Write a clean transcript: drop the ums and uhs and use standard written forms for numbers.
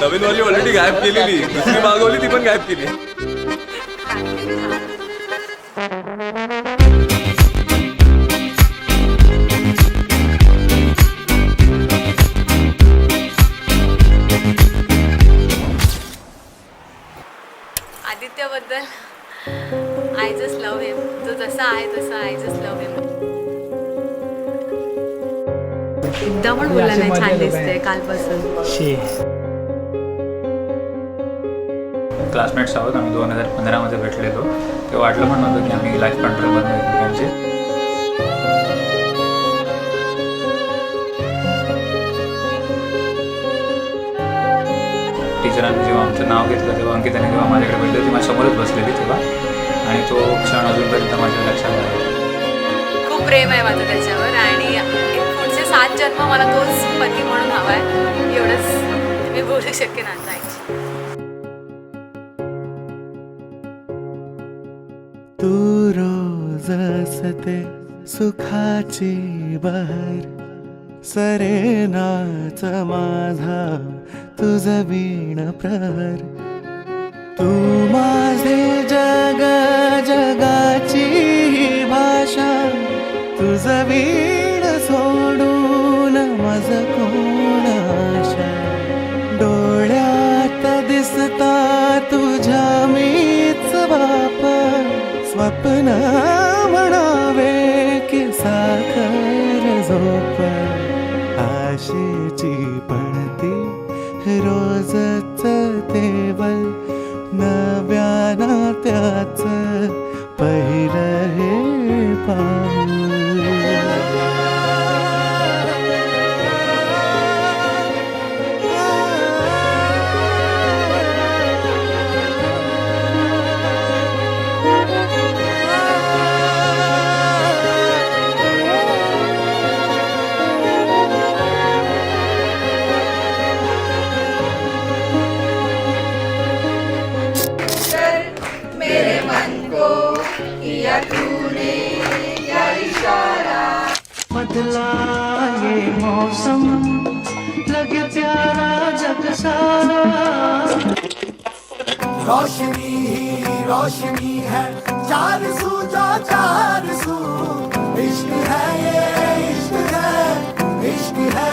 नवीन वाली ऑलरेडी गायब केलेली, दुसरी मागवली ती पण गायब केली. आदित्यबद्दल आय जस्ट लव्ह हिम. जो जसा आहे तसा आय जस्ट लव्ह हिम. एकदा पण बोलला नाही छान दिसते कालपासून. क्लासमेट्स आहोत आम्ही 2015 भेटलेलो. ते वाटलं पण नव्हतं की आम्ही लाईफ पार्टनर बनलो एकमेकांचे. टीचरांनी जेव्हा आमचं नाव घेतलं तेव्हा अंकिताने जेव्हा माझ्याकडे भेटली ती माझ्यासमोरच बसलेली तेव्हा, आणि तो क्षण अजूनपर्यंत माझ्या लक्षात आहे. खूप प्रेम आहे माझं त्याच्यावर आणि पुढचे 7 जन्म मला तोच पती म्हणून हवा आहे. एवढंच मी बोलू शकेन आता. तू रोज असते सुखाची बहर, सरेनाच माझा तुझ वीण प्रहर. तू माझे जग जगाची भाषा, तुझ वीण सोडून मज कोण आशा. डोळ्यात दिसता तुझ्या मीच बाप, स्वप्न म्हणावे की साखर झोप. आशेची पणती रोजच तेवल, नव्याना त्याच पहिलं हे पाऊल. बदला ये मौसम, लगे प्यारा जग सारा. रोशनी ही रोशनी है, चार सू जो चार सू. इश्क है ये इश्क है, इश्क है